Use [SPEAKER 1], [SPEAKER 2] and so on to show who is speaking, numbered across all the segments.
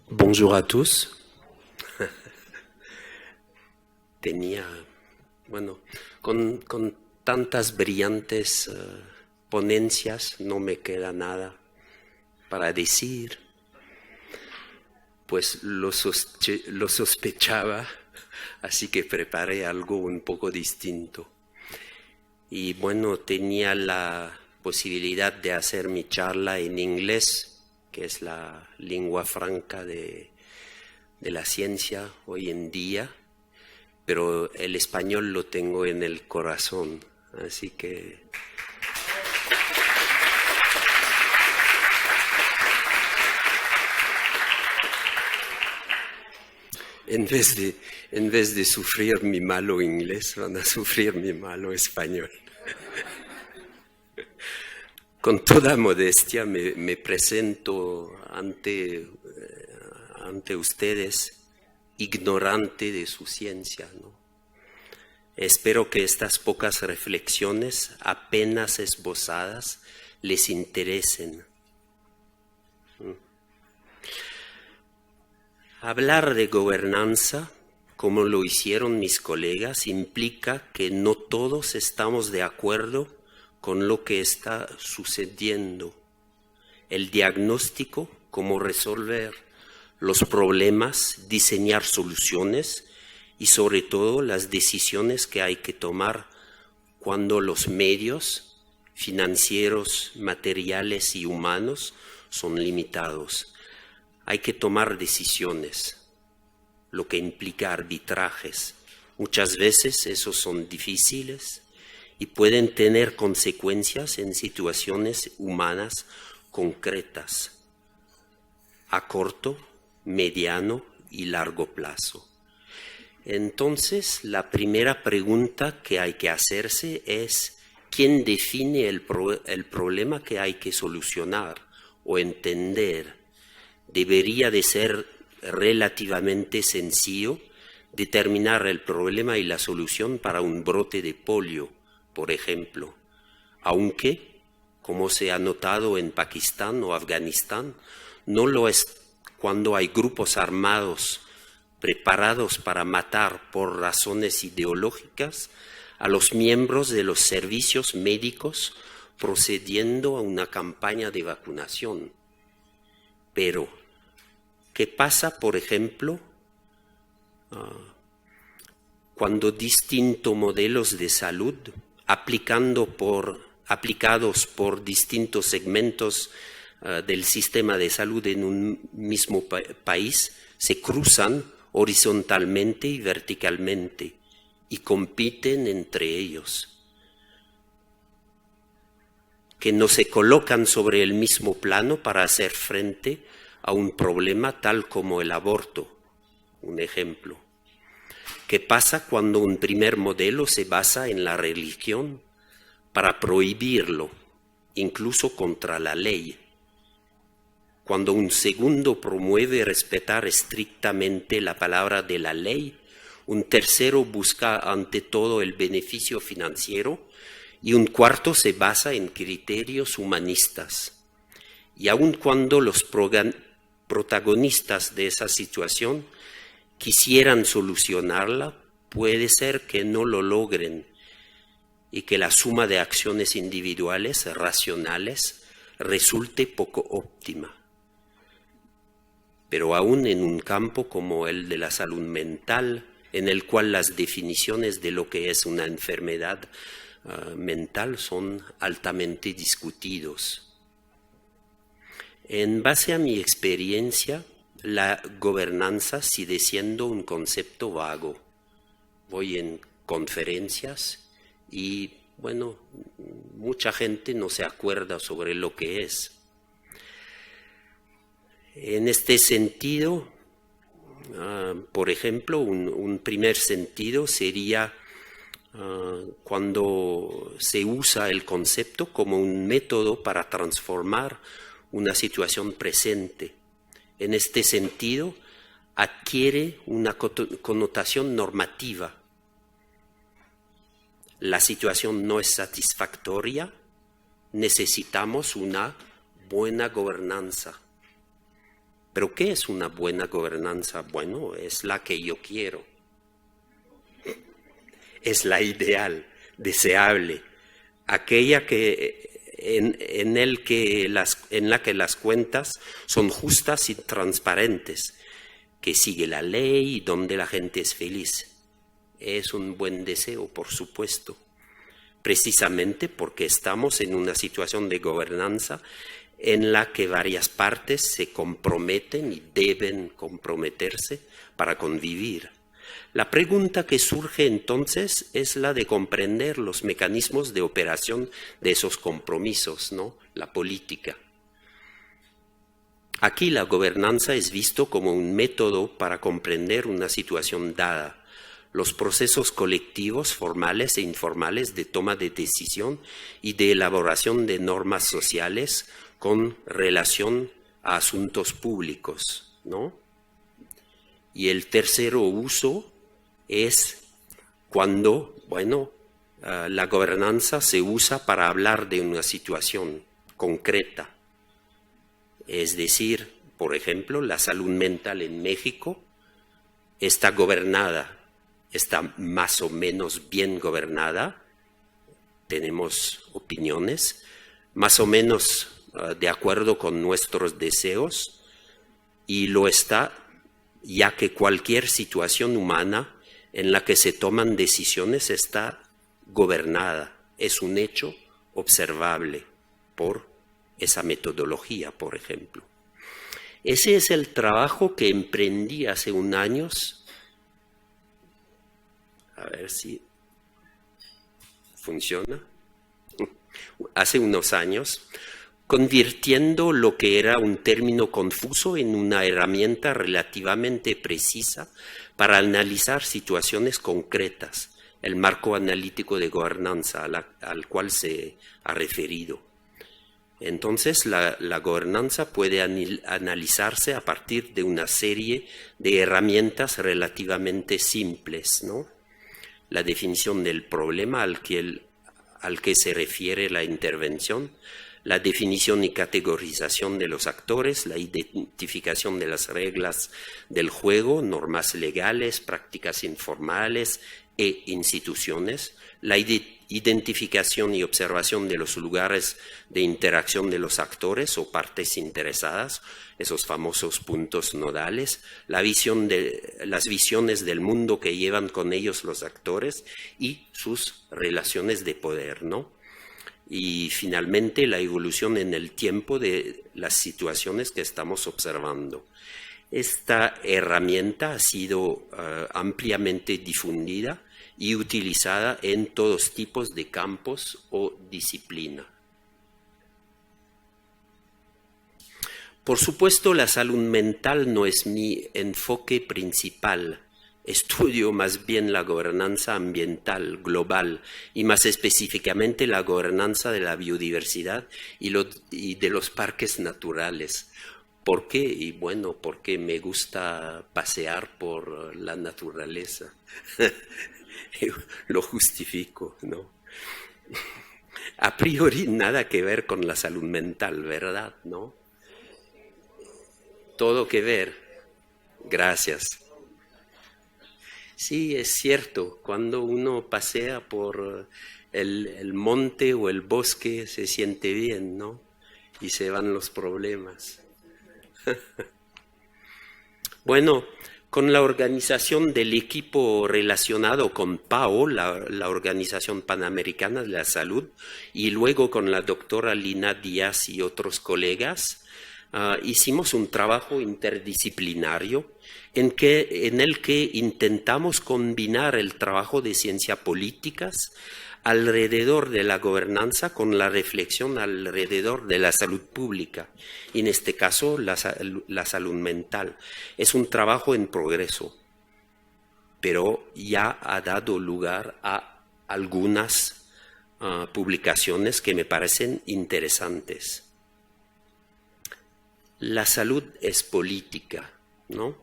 [SPEAKER 1] Bonjour à tous. Con tantas brillantes ponencias no me queda nada para decir, pues lo sospechaba, así que preparé algo un poco distinto. Y bueno, tenía la posibilidad de hacer mi charla en inglés, que es la lengua franca de la ciencia hoy en día, pero el español lo tengo en el corazón, así que en vez de sufrir mi malo inglés, van a sufrir mi malo español. Con toda modestia me presento ante ustedes ignorante de su ciencia, ¿no? Espero que estas pocas reflexiones apenas esbozadas les interesen. Hablar de gobernanza, como lo hicieron mis colegas, implica que no todos estamos de acuerdo con lo que está sucediendo. El diagnóstico, cómo resolver los problemas, diseñar soluciones y sobre todo las decisiones que hay que tomar cuando los medios financieros, materiales y humanos son limitados. Hay que tomar decisiones, lo que implica arbitrajes. Muchas veces esos son difíciles y pueden tener consecuencias en situaciones humanas concretas, a corto, mediano y largo plazo. Entonces, la primera pregunta que hay que hacerse es: ¿quién define el problema que hay que solucionar o entender? Debería de ser relativamente sencillo determinar el problema y la solución para un brote de polio, por ejemplo, aunque, como se ha notado en Pakistán o Afganistán, no lo es cuando hay grupos armados preparados para matar por razones ideológicas a los miembros de los servicios médicos procediendo a una campaña de vacunación. Pero, ¿qué pasa, por ejemplo, cuando distintos modelos de salud aplicados por distintos segmentos del sistema de salud en un mismo país se cruzan horizontalmente y verticalmente y compiten entre ellos, que no se colocan sobre el mismo plano para hacer frente a un problema tal como el aborto, un ejemplo? ¿Qué pasa cuando un primer modelo se basa en la religión para prohibirlo, incluso contra la ley? Cuando un segundo promueve respetar estrictamente la palabra de la ley, un tercero busca ante todo el beneficio financiero y un cuarto se basa en criterios humanistas. Y aun cuando los protagonistas de esa situación quisieran solucionarla, puede ser que no lo logren y que la suma de acciones individuales racionales resulte poco óptima. Pero aún en un campo como el de la salud mental, en el cual las definiciones de lo que es una enfermedad mental son altamente discutidos. En base a mi experiencia, la gobernanza sigue siendo un concepto vago. Voy en conferencias y, bueno, mucha gente no se acuerda sobre lo que es. En este sentido, por ejemplo, un primer sentido sería cuando se usa el concepto como un método para transformar una situación presente. En este sentido, adquiere una connotación normativa. La situación no es satisfactoria, necesitamos una buena gobernanza. Pero ¿qué es una buena gobernanza? Bueno, es la que yo quiero. Es la ideal, deseable, aquella en la que las cuentas son justas y transparentes, que sigue la ley y donde la gente es feliz. Es un buen deseo, por supuesto, precisamente porque estamos en una situación de gobernanza en la que varias partes se comprometen y deben comprometerse para convivir. La pregunta que surge entonces es la de comprender los mecanismos de operación de esos compromisos, ¿no? La política. Aquí la gobernanza es visto como un método para comprender una situación dada, los procesos colectivos formales e informales de toma de decisión y de elaboración de normas sociales con relación a asuntos públicos, ¿no? Y el tercero uso es cuando, la gobernanza se usa para hablar de una situación concreta. Es decir, por ejemplo, la salud mental en México está gobernada, está más o menos bien gobernada, tenemos opiniones, más o menos de acuerdo con nuestros deseos, y lo está ya que cualquier situación humana en la que se toman decisiones está gobernada, es un hecho observable por esa metodología, por ejemplo. Ese es el trabajo que emprendí hace unos años. A ver si funciona. Hace unos años, convirtiendo lo que era un término confuso en una herramienta relativamente precisa para analizar situaciones concretas, el marco analítico de gobernanza al cual se ha referido. Entonces, la gobernanza puede analizarse a partir de una serie de herramientas relativamente simples, ¿no? La definición del problema al que se refiere la intervención, la definición y categorización de los actores, la identificación de las reglas del juego, normas legales, prácticas informales e instituciones, la identificación y observación de los lugares de interacción de los actores o partes interesadas, esos famosos puntos nodales, las visiones del mundo que llevan con ellos los actores y sus relaciones de poder, ¿no? Y finalmente la evolución en el tiempo de las situaciones que estamos observando. Esta herramienta ha sido ampliamente difundida y utilizada en todos tipos de campos o disciplina. Por supuesto, la salud mental no es mi enfoque principal. Estudio más bien la gobernanza ambiental global y más específicamente la gobernanza de la biodiversidad y de los parques naturales. ¿Por qué? Y bueno, porque me gusta pasear por la naturaleza. Lo justifico, ¿no? A priori nada que ver con la salud mental, ¿verdad? ¿No? Todo que ver. Gracias. Sí, es cierto, cuando uno pasea por el monte o el bosque se siente bien, ¿no? Y se van los problemas. Bueno, con la organización del equipo relacionado con PAO, la Organización Panamericana de la Salud, y luego con la doctora Lina Díaz y otros colegas, hicimos un trabajo interdisciplinario en el que intentamos combinar el trabajo de ciencia políticas alrededor de la gobernanza con la reflexión alrededor de la salud pública, y en este caso la salud mental. Es un trabajo en progreso, pero ya ha dado lugar a algunas publicaciones que me parecen interesantes. La salud es política, ¿no?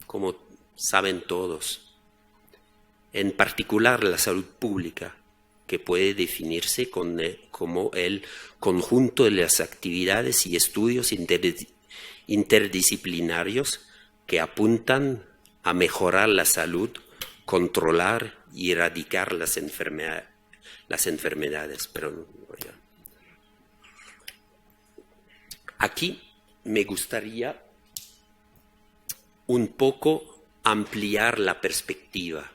[SPEAKER 1] Como saben todos. En particular la salud pública, que puede definirse como el conjunto de las actividades y estudios interdisciplinarios que apuntan a mejorar la salud, controlar y erradicar las enfermedades. Pero aquí me gustaría un poco ampliar la perspectiva.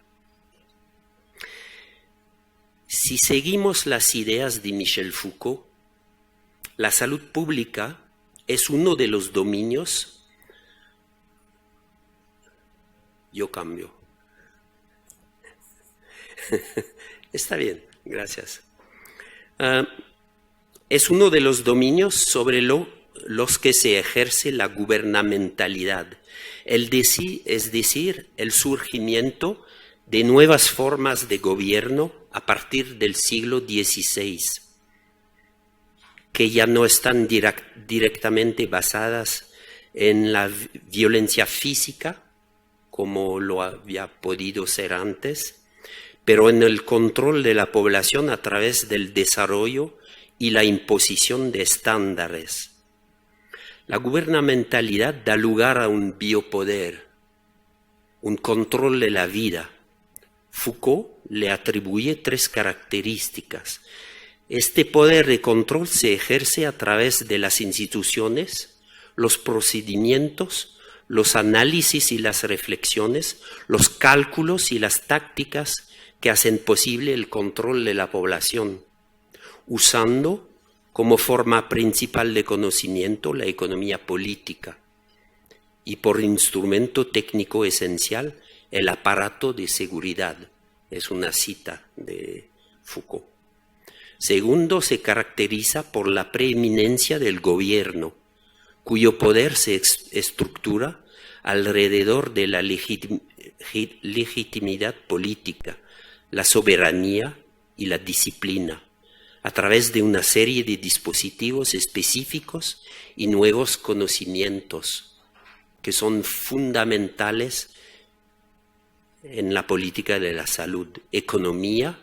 [SPEAKER 1] Si seguimos las ideas de Michel Foucault, la salud pública es uno de los dominios. Yo cambio. Está bien, gracias. Es uno de los dominios sobre los que se ejerce la gubernamentalidad, es decir, el surgimiento de nuevas formas de gobierno a partir del siglo XVI, que ya no están directamente basadas en la violencia física, como lo había podido ser antes, pero en el control de la población a través del desarrollo y la imposición de estándares. La gubernamentalidad da lugar a un biopoder, un control de la vida. Foucault le atribuye 3 características. Este poder de control se ejerce a través de las instituciones, los procedimientos, los análisis y las reflexiones, los cálculos y las tácticas que hacen posible el control de la población, usando como forma principal de conocimiento la economía política y por instrumento técnico esencial el aparato de seguridad. Es una cita de Foucault. Segundo, se caracteriza por la preeminencia del gobierno, cuyo poder se estructura alrededor de la legitimidad política, la soberanía y la disciplina, a través de una serie de dispositivos específicos y nuevos conocimientos que son fundamentales en la política de la salud: economía,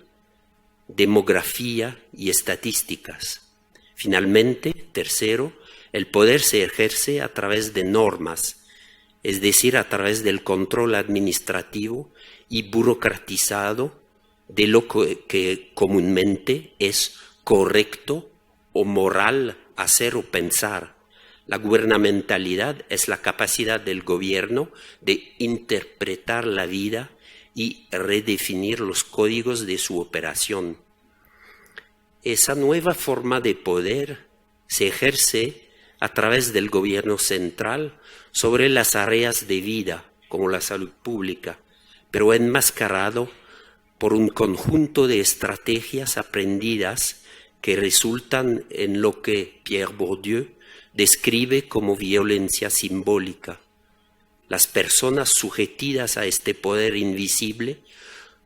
[SPEAKER 1] demografía y estadísticas. Finalmente, tercero, el poder se ejerce a través de normas, es decir, a través del control administrativo y burocratizado de lo que comúnmente es correcto o moral hacer o pensar. La gubernamentalidad es la capacidad del gobierno de interpretar la vida y redefinir los códigos de su operación. Esa nueva forma de poder se ejerce a través del gobierno central sobre las áreas de vida, como la salud pública, pero enmascarado por un conjunto de estrategias aprendidas que resultan en lo que Pierre Bourdieu describe como violencia simbólica. Las personas sujetidas a este poder invisible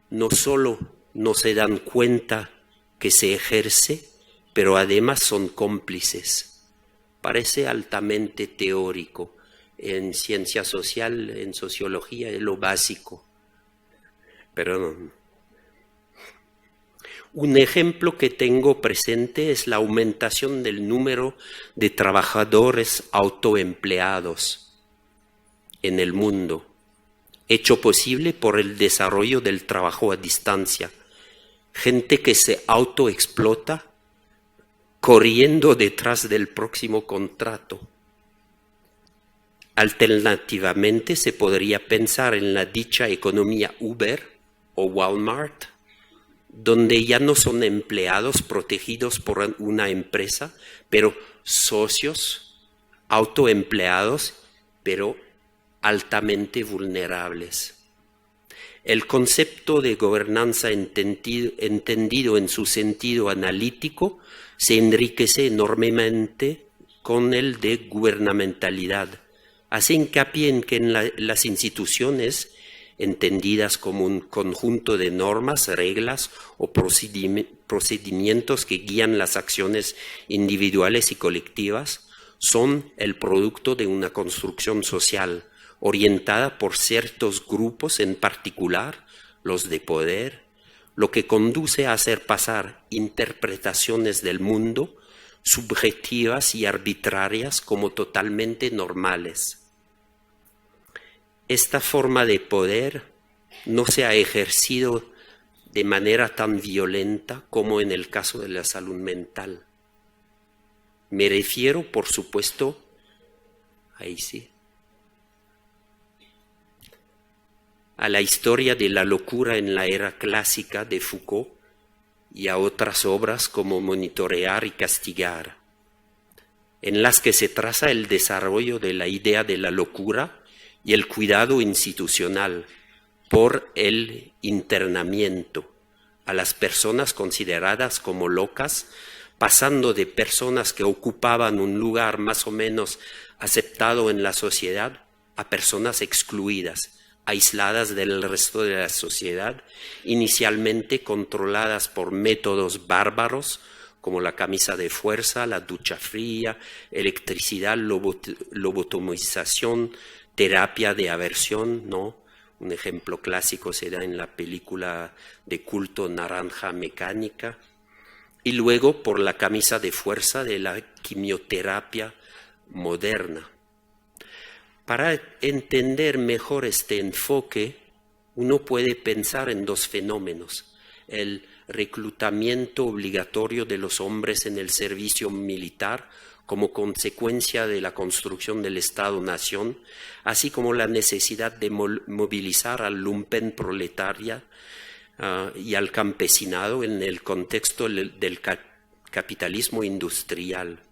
[SPEAKER 1] no solo no se dan cuenta que se ejerce, pero además son cómplices. Parece altamente teórico. En ciencia social, en sociología, es lo básico. Pero no. Un ejemplo que tengo presente es la aumentación del número de trabajadores autoempleados en el mundo, hecho posible por el desarrollo del trabajo a distancia. Gente que se autoexplota corriendo detrás del próximo contrato. Alternativamente, se podría pensar en la dicha economía Uber o Walmart, donde ya no son empleados protegidos por una empresa, pero socios autoempleados, pero altamente vulnerables. El concepto de gobernanza entendido en su sentido analítico se enriquece enormemente con el de gubernamentalidad. Hace hincapié en que las instituciones, entendidas como un conjunto de normas, reglas o procedimientos que guían las acciones individuales y colectivas, son el producto de una construcción social orientada por ciertos grupos, en particular los de poder, lo que conduce a hacer pasar interpretaciones del mundo subjetivas y arbitrarias como totalmente normales. Esta forma de poder no se ha ejercido de manera tan violenta como en el caso de la salud mental. Me refiero, por supuesto, ahí sí, a la historia de la locura en la era clásica de Foucault y a otras obras como Monitorear y Castigar, en las que se traza el desarrollo de la idea de la locura y el cuidado institucional por el internamiento a las personas consideradas como locas, pasando de personas que ocupaban un lugar más o menos aceptado en la sociedad a personas excluidas, aisladas del resto de la sociedad, inicialmente controladas por métodos bárbaros como la camisa de fuerza, la ducha fría, electricidad, lobotomización, terapia de aversión, ¿no? Un ejemplo clásico se da en la película de culto Naranja Mecánica, y luego por la camisa de fuerza de la quimioterapia moderna. Para entender mejor este enfoque, uno puede pensar en dos fenómenos: el reclutamiento obligatorio de los hombres en el servicio militar como consecuencia de la construcción del Estado-Nación, así como la necesidad de movilizar al lumpen proletaria y al campesinado en el contexto del capitalismo industrial.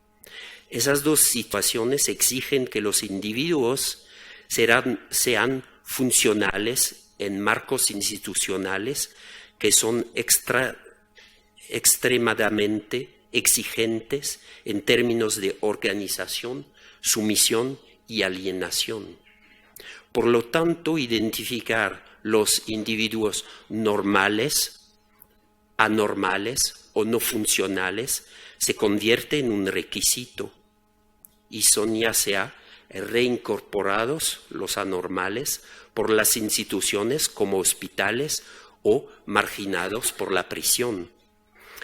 [SPEAKER 1] Esas dos situaciones exigen que los individuos sean funcionales en marcos institucionales que son extremadamente exigentes en términos de organización, sumisión y alienación. Por lo tanto, identificar los individuos normales, anormales o no funcionales se convierte en un requisito, y son ya sea reincorporados los anormales por las instituciones como hospitales o marginados por la prisión.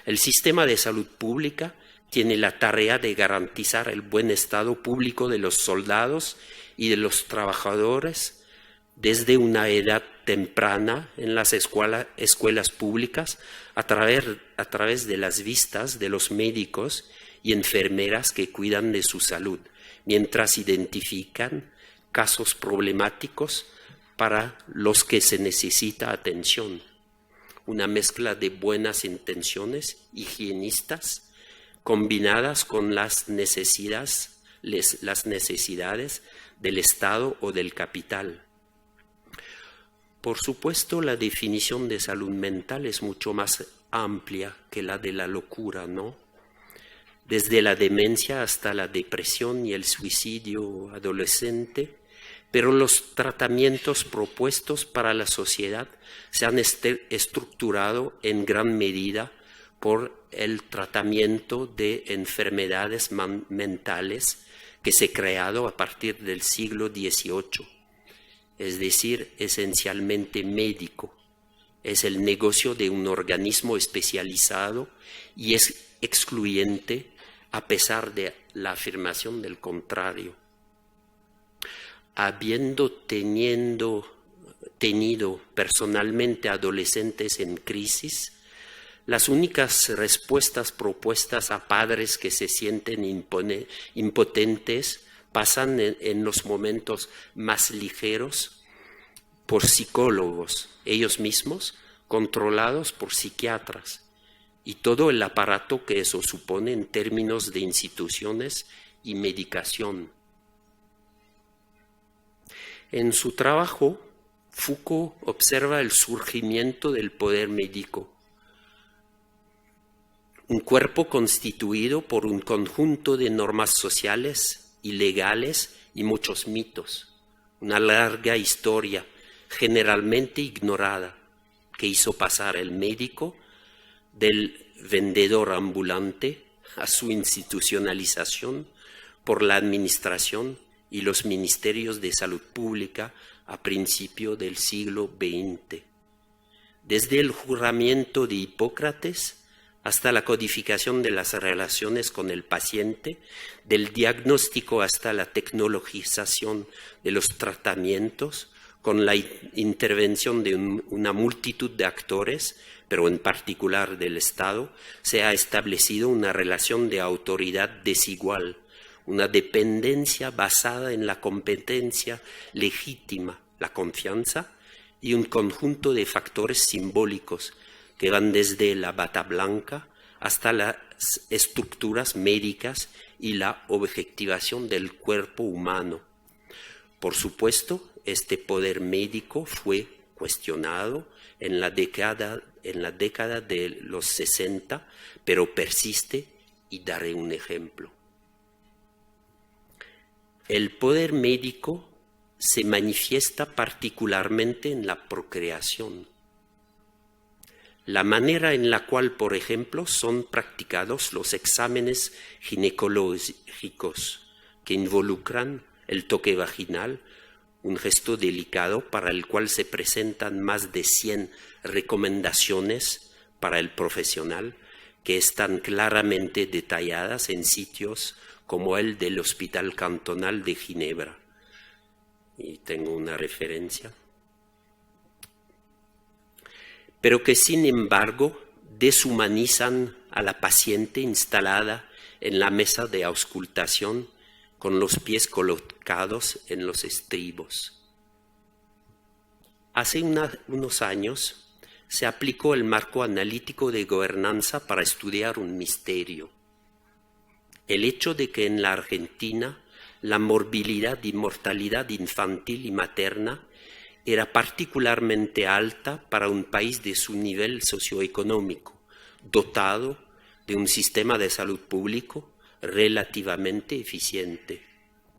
[SPEAKER 1] El sistema de salud pública tiene la tarea de garantizar el buen estado público de los soldados y de los trabajadores desde una edad temprana en las escuelas públicas a través de las vistas de los médicos y enfermeras que cuidan de su salud, mientras identifican casos problemáticos para los que se necesita atención. Una mezcla de buenas intenciones higienistas combinadas con las necesidades del Estado o del capital. Por supuesto, la definición de salud mental es mucho más amplia que la de la locura, ¿no? Desde la demencia hasta la depresión y el suicidio adolescente, pero los tratamientos propuestos para la sociedad se han estructurado en gran medida por el tratamiento de enfermedades mentales que se ha creado a partir del siglo XVIII, es decir, esencialmente médico. Es el negocio de un organismo especializado y es excluyente a pesar de la afirmación del contrario. Habiendo tenido personalmente adolescentes en crisis, las únicas respuestas propuestas a padres que se sienten impotentes pasan en los momentos más ligeros por psicólogos, ellos mismos controlados por psiquiatras, y todo el aparato que eso supone en términos de instituciones y medicación. En su trabajo, Foucault observa el surgimiento del poder médico, un cuerpo constituido por un conjunto de normas sociales y legales y muchos mitos, una larga historia generalmente ignorada que hizo pasar el médico del vendedor ambulante a su institucionalización por la administración y los ministerios de salud pública a principio del siglo XX. Desde el juramento de Hipócrates hasta la codificación de las relaciones con el paciente, del diagnóstico hasta la tecnologización de los tratamientos, con la intervención de una multitud de actores, pero en particular del Estado, se ha establecido una relación de autoridad desigual, una dependencia basada en la competencia legítima, la confianza, y un conjunto de factores simbólicos que van desde la bata blanca hasta las estructuras médicas y la objetivación del cuerpo humano. Por supuesto, este poder médico fue cuestionado en la década de los 60, pero persiste, y daré un ejemplo. El poder médico se manifiesta particularmente en la procreación. La manera en la cual, por ejemplo, son practicados los exámenes ginecológicos que involucran el toque vaginal, un gesto delicado para el cual se presentan más de 100 recomendaciones para el profesional que están claramente detalladas en sitios como el del Hospital Cantonal de Ginebra. Y tengo una referencia. Pero que sin embargo deshumanizan a la paciente instalada en la mesa de auscultación con los pies colocados en los estribos. Hace unos años se aplicó el marco analítico de gobernanza para estudiar un misterio: el hecho de que en la Argentina la morbilidad y mortalidad infantil y materna era particularmente alta para un país de su nivel socioeconómico, dotado de un sistema de salud público relativamente eficiente.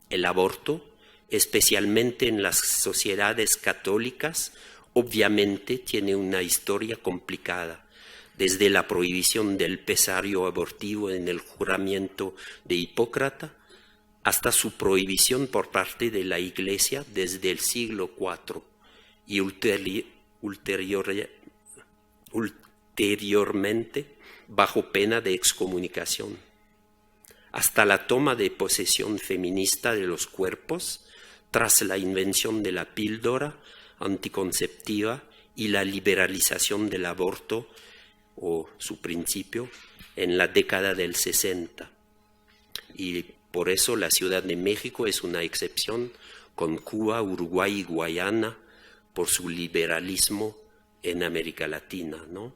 [SPEAKER 1] El aborto, especialmente en las sociedades católicas, obviamente tiene una historia complicada, desde la prohibición del pesario abortivo en el juramento de Hipócrates hasta su prohibición por parte de la Iglesia desde el siglo IV y ulteriormente bajo pena de excomunicación, hasta la toma de posesión feminista de los cuerpos tras la invención de la píldora anticonceptiva y la liberalización del aborto o su principio en la década del 60. Y por eso la Ciudad de México es una excepción, con Cuba, Uruguay y Guayana por su liberalismo en América Latina, ¿no?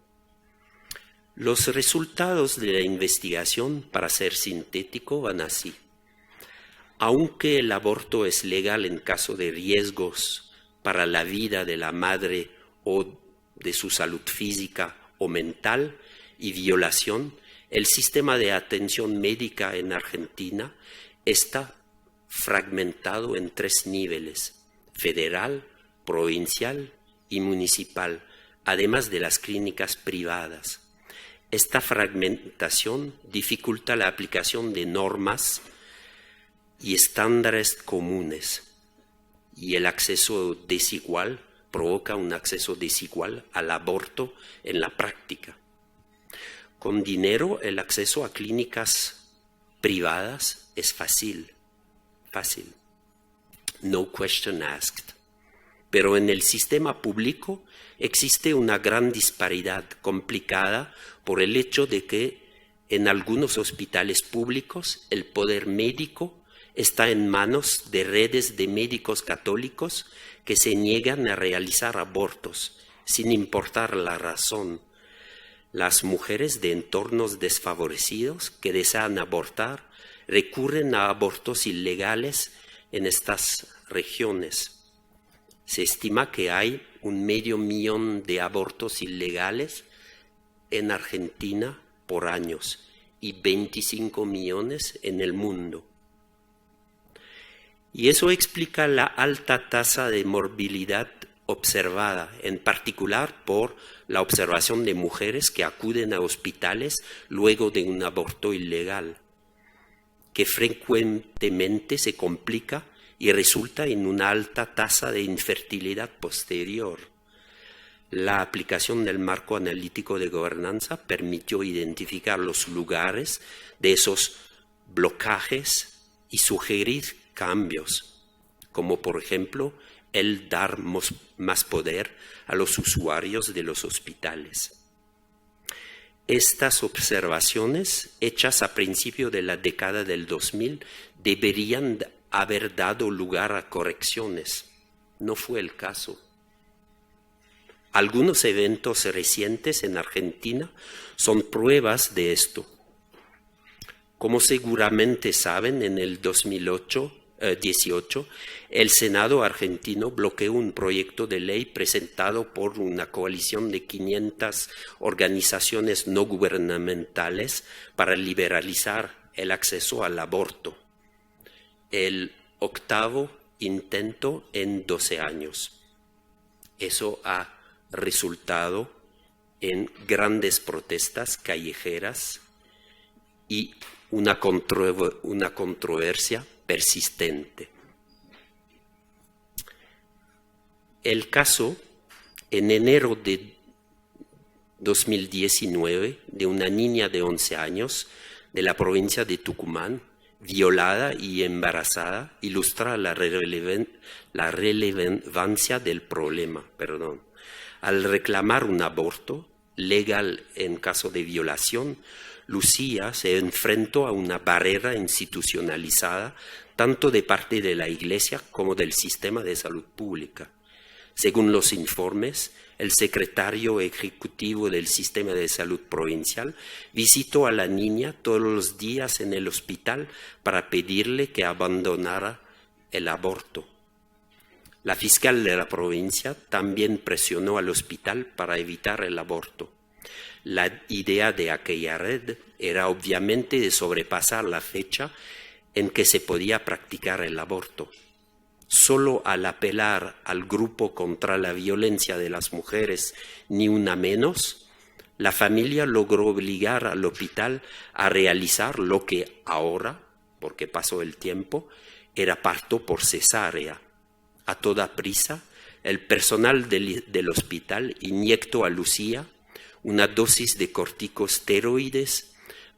[SPEAKER 1] Los resultados de la investigación, para ser sintético, van así. Aunque el aborto es legal en caso de riesgos para la vida de la madre o de su salud física o mental y violación, el sistema de atención médica en Argentina está fragmentado en 3 niveles: federal, provincial y municipal, además de las clínicas privadas. Esta fragmentación dificulta la aplicación de normas y estándares comunes, y el acceso desigual provoca un acceso desigual al aborto en la práctica. Con dinero, el acceso a clínicas privadas es fácil, no question asked. Pero en el sistema público existe una gran disparidad complicada por el hecho de que en algunos hospitales públicos el poder médico está en manos de redes de médicos católicos que se niegan a realizar abortos, sin importar la razón. Las mujeres de entornos desfavorecidos que desean abortar recurren a abortos ilegales en estas regiones. Se estima que hay 500,000 de abortos ilegales en Argentina por año y 25 millones en el mundo. Y eso explica la alta tasa de morbilidad observada, en particular por la observación de mujeres que acuden a hospitales luego de un aborto ilegal, que frecuentemente se complica y resulta en una alta tasa de infertilidad posterior. La aplicación del marco analítico de gobernanza permitió identificar los lugares de esos blocajes y sugerir cambios, como por ejemplo el dar más poder a los usuarios de los hospitales. Estas observaciones, hechas a principio de la década del 2000, deberían haber dado lugar a correcciones. No fue el caso. Algunos eventos recientes en Argentina son pruebas de esto. Como seguramente saben, en el 2018, el Senado argentino bloqueó un proyecto de ley presentado por una coalición de 500 organizaciones no gubernamentales para liberalizar el acceso al aborto. El 8º intento en 12 años. Eso ha resultado en grandes protestas callejeras y una controversia persistente. El caso, en enero de 2019, de una niña de 11 años de la provincia de Tucumán, violada y embarazada, ilustra la relevancia del problema. Al reclamar un aborto legal en caso de violación, Lucía se enfrentó a una barrera institucionalizada tanto de parte de la Iglesia como del sistema de salud pública. Según los informes, el secretario ejecutivo del sistema de salud provincial visitó a la niña todos los días en el hospital para pedirle que abandonara el aborto. La fiscal de la provincia también presionó al hospital para evitar el aborto. La idea de aquella red era obviamente de sobrepasar la fecha en que se podía practicar el aborto. Solo al apelar al grupo contra la violencia de las mujeres, ni una menos, la familia logró obligar al hospital a realizar lo que ahora, porque pasó el tiempo, era parto por cesárea. A toda prisa, el personal del hospital inyectó a Lucía una dosis de corticosteroides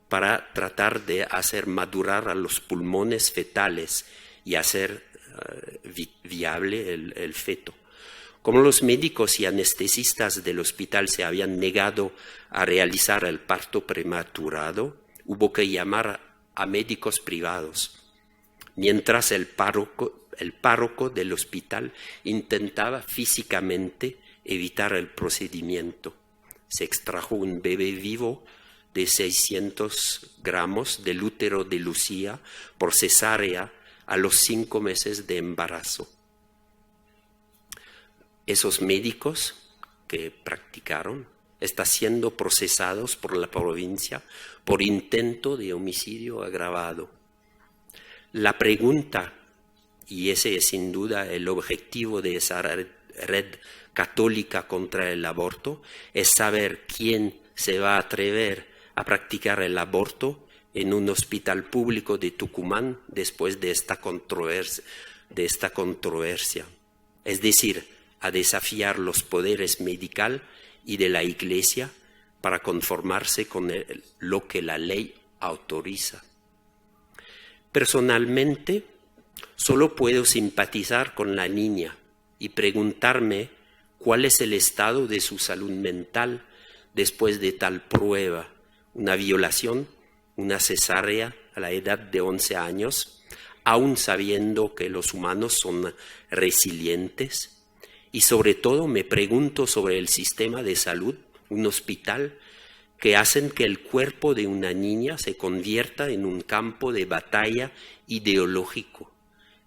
[SPEAKER 1] para tratar de hacer madurar a los pulmones fetales y hacer viable el feto. Como los médicos y anestesistas del hospital se habían negado a realizar el parto prematurado, hubo que llamar a médicos privados, mientras el párroco del hospital intentaba físicamente evitar el procedimiento. Se extrajo un bebé vivo de 600 gramos del útero de Lucía por cesárea a los 5 meses de embarazo. Esos médicos que practicaron están siendo procesados por la provincia por intento de homicidio agravado. La pregunta, y ese es sin duda el objetivo de esa red católica contra el aborto, es saber quién se va a atrever a practicar el aborto en un hospital público de Tucumán después de esta controversia. Es decir, a desafiar los poderes medical y de la Iglesia para conformarse con lo que la ley autoriza. Personalmente, solo puedo simpatizar con la niña y preguntarme cuál es el estado de su salud mental después de tal prueba, una violación, una cesárea a la edad de 11 años, aún sabiendo que los humanos son resilientes. Y sobre todo me pregunto sobre el sistema de salud, un hospital, que hacen que el cuerpo de una niña se convierta en un campo de batalla ideológico.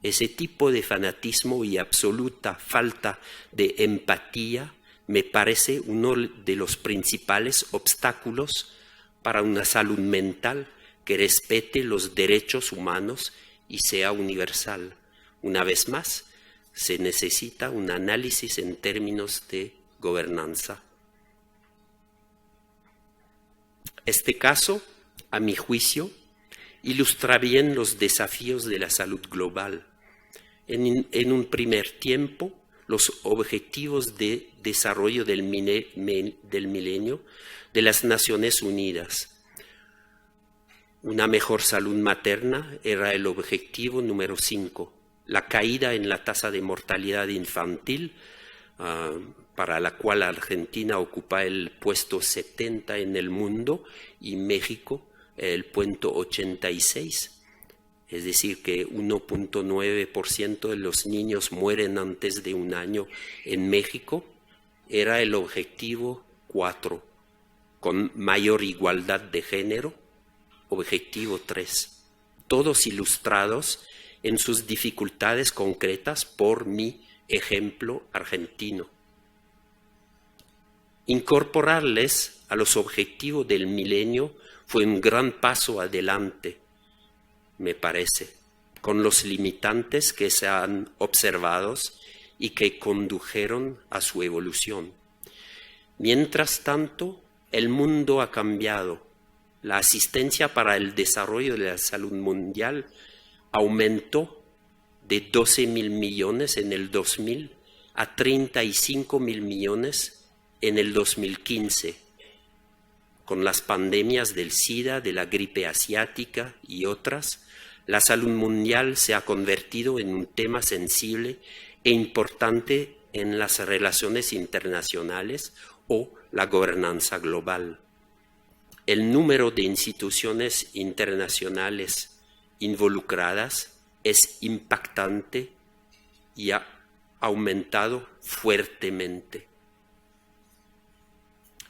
[SPEAKER 1] Ese tipo de fanatismo y absoluta falta de empatía me parece uno de los principales obstáculos para una salud mental que respete los derechos humanos y sea universal. Una vez más, se necesita un análisis en términos de gobernanza. Este caso, a mi juicio, ilustra bien los desafíos de la salud global. En un primer tiempo, los objetivos de desarrollo del milenio de las Naciones Unidas. Una mejor salud materna era el objetivo número 5. La caída en la tasa de mortalidad infantil, para la cual Argentina ocupa el puesto 70 en el mundo y México el puesto 86. Es decir, que 1.9% de los niños mueren antes de un año en México, era el objetivo 4, con mayor igualdad de género, objetivo 3. Todos ilustrados en sus dificultades concretas por mi ejemplo argentino. Incorporarles a los objetivos del milenio fue un gran paso adelante, me parece, con los limitantes que se han observado y que condujeron a su evolución. Mientras tanto, el mundo ha cambiado. La asistencia para el desarrollo de la salud mundial aumentó de 12.000 millones en el 2000 a 35.000 millones en el 2015. Con las pandemias del SIDA, de la gripe asiática y otras, la salud mundial se ha convertido en un tema sensible e importante en las relaciones internacionales o la gobernanza global. El número de instituciones internacionales involucradas es impactante y ha aumentado fuertemente.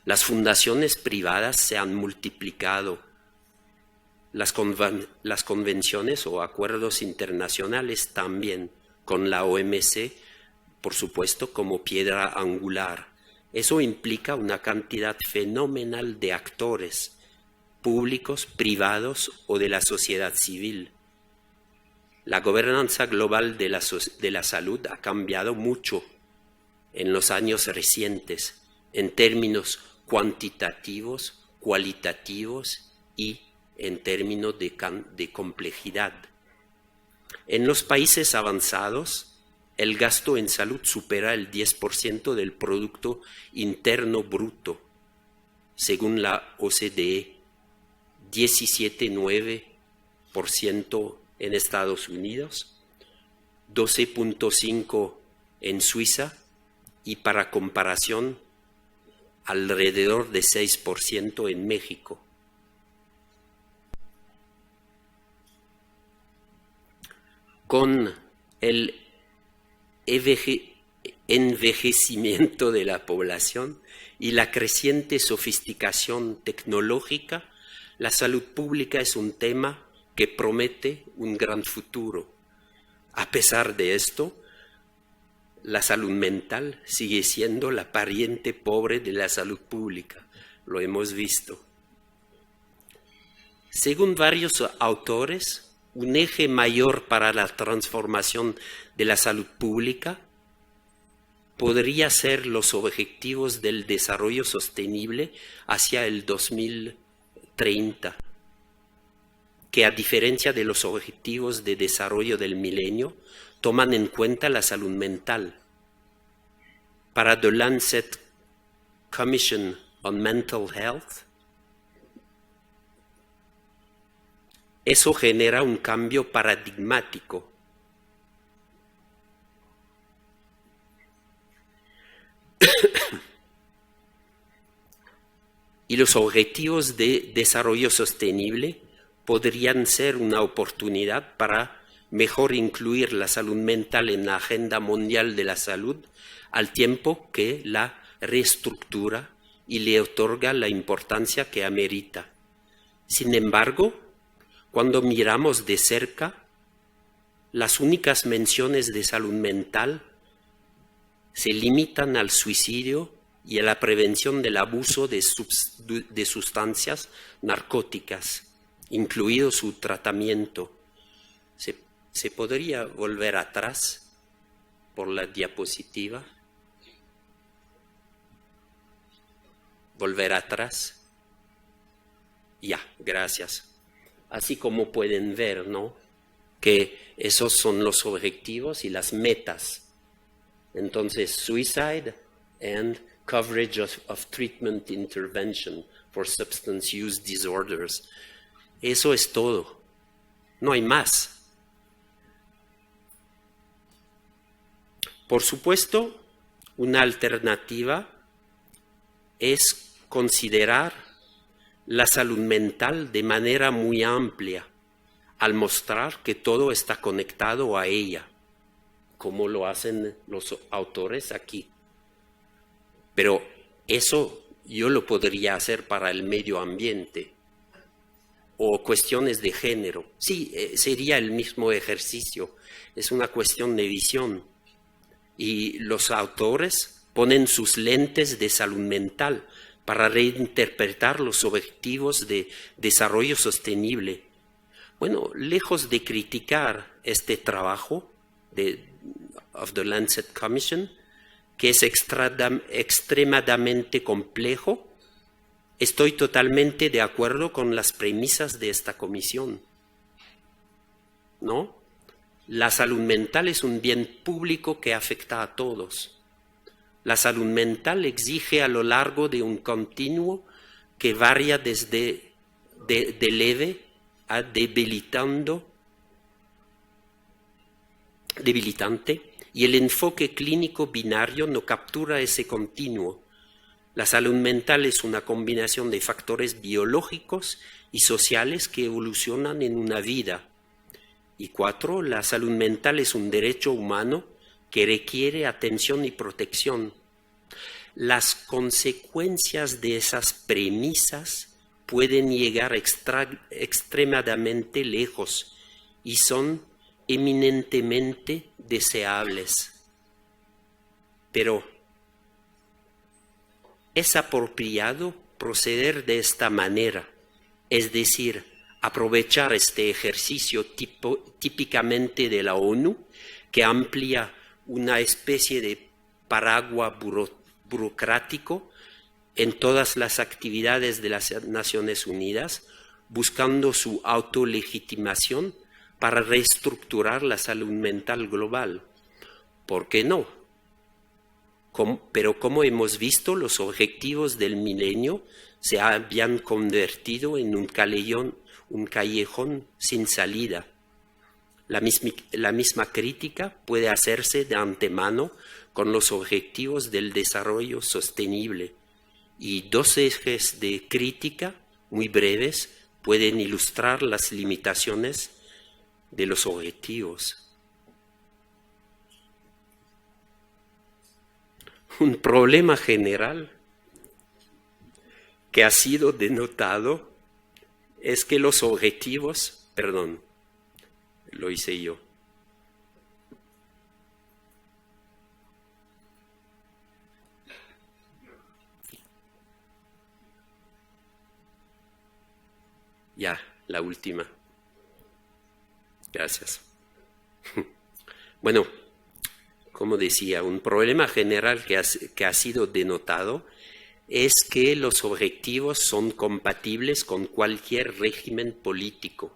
[SPEAKER 1] Las fundaciones privadas se han multiplicado. Las convenciones o acuerdos internacionales también, con la OMC, por supuesto, como piedra angular. Eso implica una cantidad fenomenal de actores, públicos, privados o de la sociedad civil. La gobernanza global de la salud ha cambiado mucho en los años recientes, en términos cuantitativos, cualitativos y en términos de complejidad. En los países avanzados, el gasto en salud supera el 10% del Producto Interno Bruto, según la OCDE, 17,9% en Estados Unidos, 12,5% en Suiza y, para comparación, alrededor de 6% en México. Con el envejecimiento de la población y la creciente sofisticación tecnológica, la salud pública es un tema que promete un gran futuro. A pesar de esto, la salud mental sigue siendo la pariente pobre de la salud pública. Lo hemos visto. Según varios autores, un eje mayor para la transformación de la salud pública podría ser los objetivos del desarrollo sostenible hacia el 2030, que a diferencia de los objetivos de desarrollo del milenio, toman en cuenta la salud mental. Para The Lancet Commission on Mental Health, eso genera un cambio paradigmático. Y los objetivos de desarrollo sostenible podrían ser una oportunidad para mejor incluir la salud mental en la agenda mundial de la salud, al tiempo que la reestructura y le otorga la importancia que amerita. Sin embargo, cuando miramos de cerca, las únicas menciones de salud mental se limitan al suicidio y a la prevención del abuso de sustancias narcóticas, incluido su tratamiento. ¿Se podría volver atrás por la diapositiva? ¿Volver atrás? Ya, gracias. Así como pueden ver, ¿no?, que esos son los objetivos y las metas Entonces, suicide and coverage of treatment intervention for substance use disorders. Eso es todo. No hay más. Por supuesto, una alternativa es considerar la salud mental de manera muy amplia, al mostrar que todo está conectado a ella, como lo hacen los autores aquí. Pero eso yo lo podría hacer para el medio ambiente o cuestiones de género. Sí, sería el mismo ejercicio, es una cuestión de visión. Y los autores ponen sus lentes de salud mental para reinterpretar los objetivos de desarrollo sostenible. Bueno, lejos de criticar este trabajo of the Lancet Commission, que es extremadamente complejo, estoy totalmente de acuerdo con las premisas de esta comisión, ¿no? La salud mental es un bien público que afecta a todos. La salud mental exige a lo largo de un continuo que varía desde de leve a debilitante, y el enfoque clínico binario no captura ese continuo. La salud mental es una combinación de factores biológicos y sociales que evolucionan en una vida. Y 4, la salud mental es un derecho humano que requiere atención y protección. Las consecuencias de esas premisas pueden llegar extremadamente lejos y son eminentemente deseables. Pero es apropiado proceder de esta manera, es decir, aprovechar este ejercicio típicamente de la ONU, que amplía una especie de paraguas burocrático en todas las actividades de las Naciones Unidas, buscando su autolegitimación para reestructurar la salud mental global. ¿Por qué no? Pero como hemos visto, los objetivos del milenio se habían convertido en un callejón sin salida. La misma crítica puede hacerse de antemano con los objetivos del desarrollo sostenible, y 2 ejes de crítica muy breves pueden ilustrar las limitaciones de los objetivos. Un problema general que ha sido denotado es que los objetivos, lo hice yo. Ya, la última. Gracias. Bueno, como decía, un problema general que ha sido denotado es que los objetivos son compatibles con cualquier régimen político.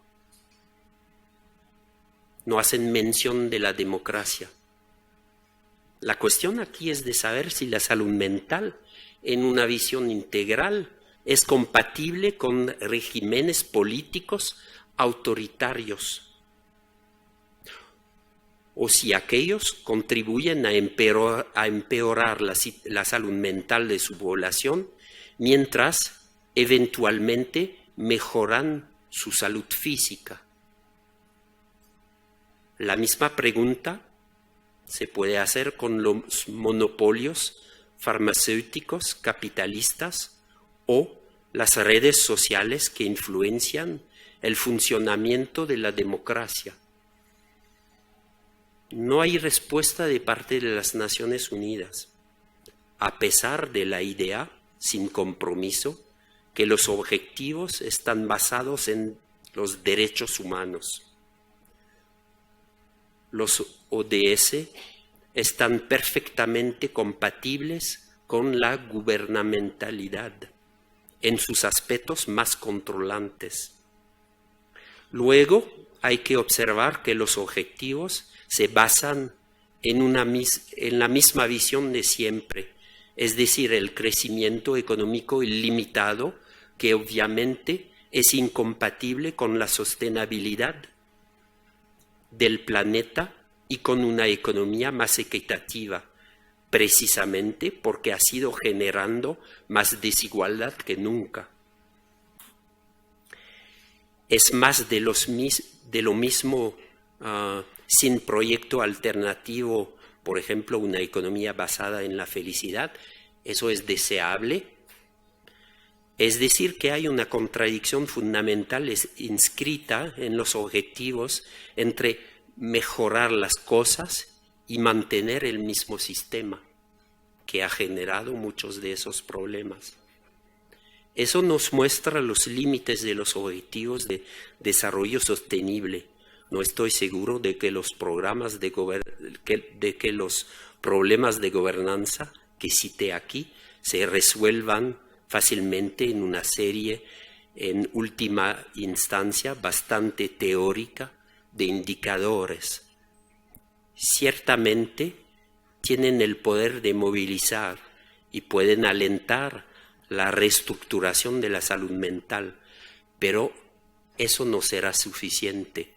[SPEAKER 1] No hacen mención de la democracia. La cuestión aquí es de saber si la salud mental, en una visión integral, es compatible con regímenes políticos autoritarios, o si aquellos contribuyen a empeorar la salud mental de su población, mientras eventualmente mejoran su salud física. La misma pregunta se puede hacer con los monopolios farmacéuticos capitalistas o las redes sociales que influencian el funcionamiento de la democracia. No hay respuesta de parte de las Naciones Unidas, a pesar de la idea, sin compromiso, que los objetivos están basados en los derechos humanos. Los ODS están perfectamente compatibles con la gubernamentalidad en sus aspectos más controlantes. Luego hay que observar que los objetivos se basan en la misma visión de siempre, es decir, el crecimiento económico ilimitado, que obviamente es incompatible con la sostenibilidad del planeta y con una economía más equitativa, precisamente porque ha sido generando más desigualdad que nunca. Es más de lo mismo sin proyecto alternativo, por ejemplo, una economía basada en la felicidad. Eso es deseable. Es decir, que hay una contradicción fundamental inscrita en los objetivos entre mejorar las cosas y mantener el mismo sistema que ha generado muchos de esos problemas. Eso nos muestra los límites de los objetivos de desarrollo sostenible. No estoy seguro de que los problemas de gobernanza que cité aquí se resuelvan fácilmente en una serie, en última instancia, bastante teórica de indicadores. Ciertamente tienen el poder de movilizar y pueden alentar la reestructuración de la salud mental, pero eso no será suficiente.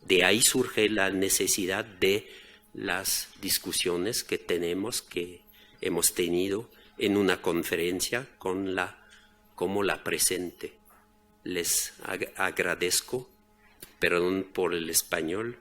[SPEAKER 1] De ahí surge la necesidad de las discusiones que hemos tenido en una conferencia como la presente. Les agradezco, perdón por el español.